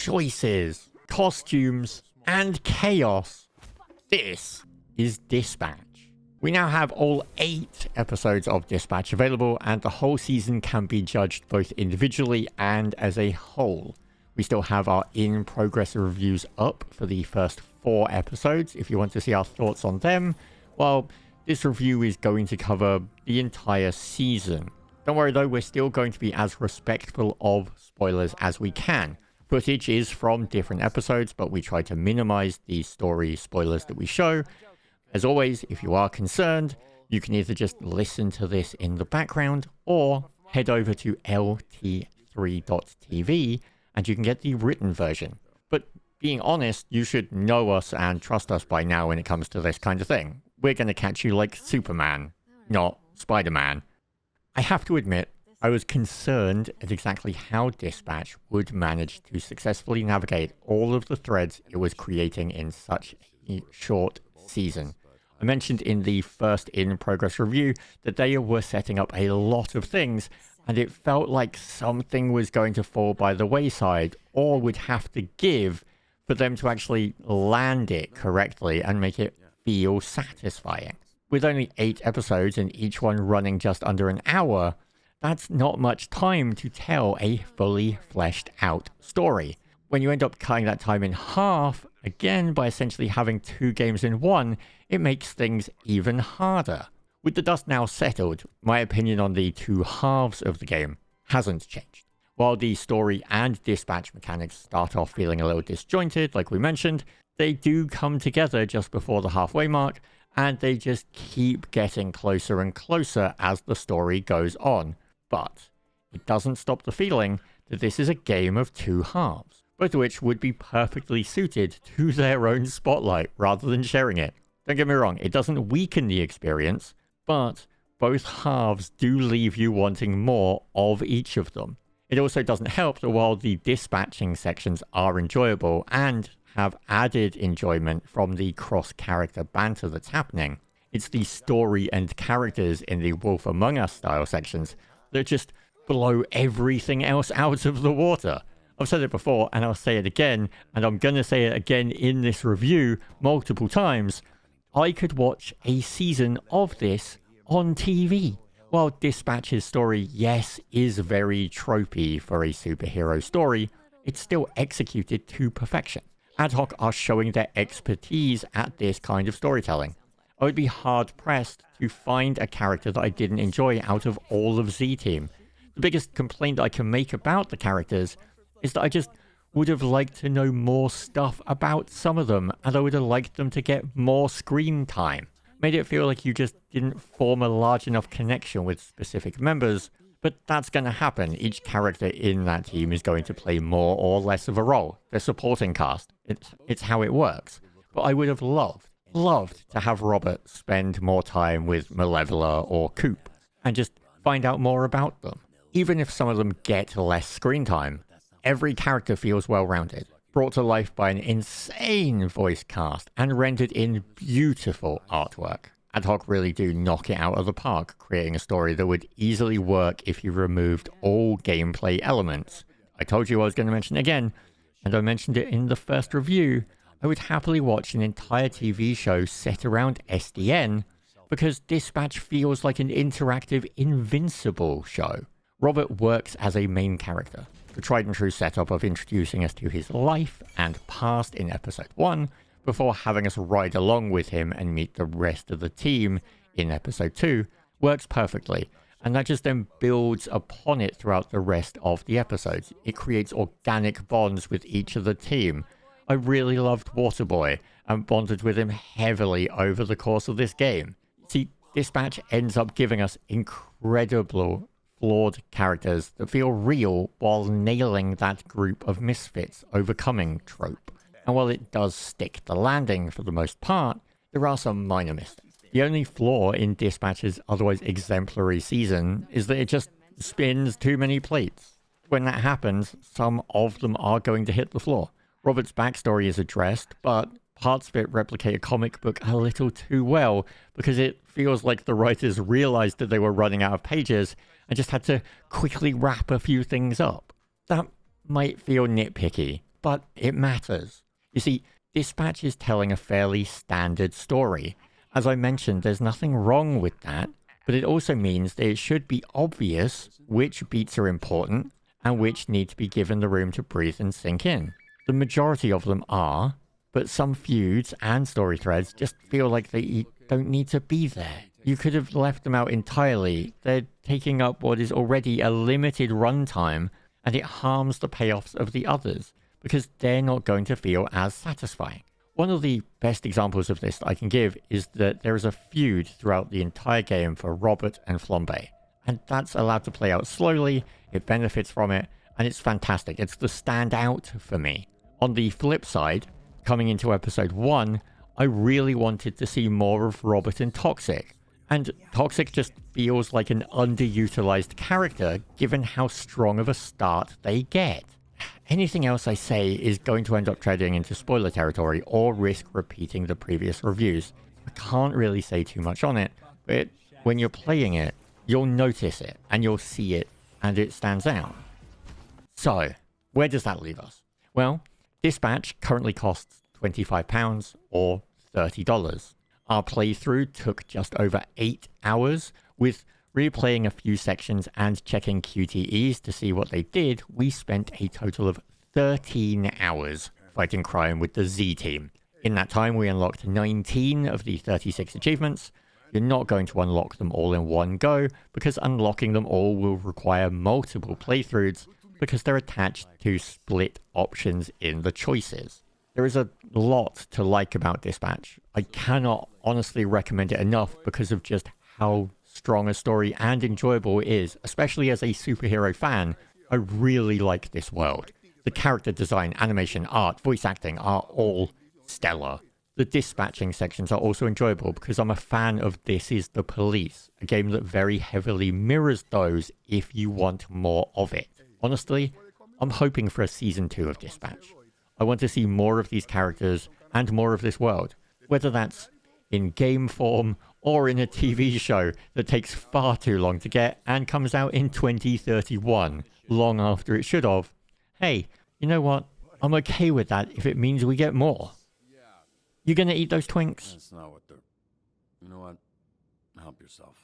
choices, costumes, and chaos. This is Dispatch. We now have all 8 episodes of Dispatch available, and the whole season can be judged both individually and as a whole. We still have our in-progress reviews up for the first 4 episodes if you want to see our thoughts on them, while this review is going to cover the entire season. Don't worry though, we're still going to be as respectful of spoilers as we can. Footage is from different episodes, but we try to minimize the story spoilers that we show. As always, if you are concerned, you can either just listen to this in the background or head over to LT3.tv and you can get the written version. But being honest, you should know us and trust us by now when it comes to this kind of thing. We're going to catch you like Superman, not Spider-Man. I have to admit, I was concerned at exactly how Dispatch would manage to successfully navigate all of the threads it was creating in such a short season. I mentioned in the first in-progress review that they were setting up a lot of things, and it felt like something was going to fall by the wayside or would have to give for them to actually land it correctly and make it feel satisfying. With only 8 episodes and each one running just under an hour, that's not much time to tell a fully fleshed out story. When you end up cutting that time in half, again by essentially having 2 games in one, it makes things even harder. With the dust now settled, my opinion on the 2 halves of the game hasn't changed. While the story and dispatch mechanics start off feeling a little disjointed, like we mentioned, they do come together just before the halfway mark, and they just keep getting closer and closer as the story goes on. But it doesn't stop the feeling that this is a game of 2 halves, both of which would be perfectly suited to their own spotlight rather than sharing it. Don't get me wrong, it doesn't weaken the experience, but both halves do leave you wanting more of each of them. It also doesn't help that while the dispatching sections are enjoyable and have added enjoyment from the cross-character banter that's happening, it's the story and characters in the Wolf Among Us style sections that just blow everything else out of the water. I've said it before and I'll say it again, and I'm gonna say it again in this review multiple times. I could watch a season of this on TV. While Dispatch's story, yes, is very tropey for a superhero story, it's still executed to perfection. Ad Hoc are showing their expertise at this kind of storytelling. I would be hard-pressed to find a character that I didn't enjoy out of all of Z-Team. The biggest complaint I can make about the characters is that I just would have liked to know more stuff about some of them, and I would have liked them to get more screen time. Made it feel like you just didn't form a large enough connection with specific members, but that's going to happen. Each character in that team is going to play more or less of a role. They're supporting cast. It's how it works. But I would have loved to have Robert spend more time with Malevola or Coop and just find out more about them. Even if some of them get less screen time, every character feels well-rounded, brought to life by an insane voice cast and rendered in beautiful artwork. Ad Hoc really do knock it out of the park, creating a story that would easily work if you removed all gameplay elements. I told you I was going to mention it again, and I mentioned it in the first review. I would happily watch an entire TV show set around SDN because Dispatch feels like an interactive Invincible show. Robert works as a main character. The tried and true setup of introducing us to his life and past in episode 1 before having us ride along with him and meet the rest of the team in episode 2 works perfectly, and that just then builds upon it throughout the rest of the episodes. It creates organic bonds with each of the team. I really loved Waterboy and bonded with him heavily over the course of this game. See, Dispatch ends up giving us incredible flawed characters that feel real while nailing that group of misfits overcoming trope. And while it does stick the landing for the most part, there are some minor mistakes. The only flaw in Dispatch's otherwise exemplary season is that it just spins too many plates. When that happens, some of them are going to hit the floor. Robert's backstory is addressed, but parts of it replicate a comic book a little too well because it feels like the writers realized that they were running out of pages and just had to quickly wrap a few things up. That might feel nitpicky, but it matters. You see, Dispatch is telling a fairly standard story. As I mentioned, there's nothing wrong with that, but it also means that it should be obvious which beats are important and which need to be given the room to breathe and sink in. The majority of them are, but some feuds and story threads just feel like they don't need to be there. You could have left them out entirely. They're taking up what is already a limited runtime, and it harms the payoffs of the others, because they're not going to feel as satisfying. One of the best examples of this I can give is that there is a feud throughout the entire game for Robert and Flambe, and that's allowed to play out slowly, it benefits from it, and it's fantastic. It's the standout for me. On the flip side, coming into episode 1, I really wanted to see more of Robert and Toxic, and Toxic just feels like an underutilized character given how strong of a start they get. Anything else I say is going to end up treading into spoiler territory or risk repeating the previous reviews. I can't really say too much on it, but when you're playing it, you'll notice it, and you'll see it, and it stands out. So, where does that leave us? Well, Dispatch currently costs £25 or $30. Our playthrough took just over 8 hours. With replaying a few sections and checking QTEs to see what they did, we spent a total of 13 hours fighting crime with the Z team. In that time, we unlocked 19 of the 36 achievements. You're not going to unlock them all in one go, because unlocking them all will require multiple playthroughs, because they're attached to split options in the choices. There is a lot to like about Dispatch. I cannot honestly recommend it enough because of just how strong a story and enjoyable it is. Especially as a superhero fan, I really like this world. The character design, animation, art, voice acting are all stellar. The dispatching sections are also enjoyable because I'm a fan of This Is the Police, a game that very heavily mirrors those if you want more of it. Honestly, I'm hoping for a season 2 of Dispatch. I want to see more of these characters and more of this world, whether that's in game form or in a TV show that takes far too long to get and comes out in 2031, long after it should have. Hey, you know what? I'm okay with that if it means we get more. You gonna eat those Twinks? That's not what they're... You know what? Help yourself.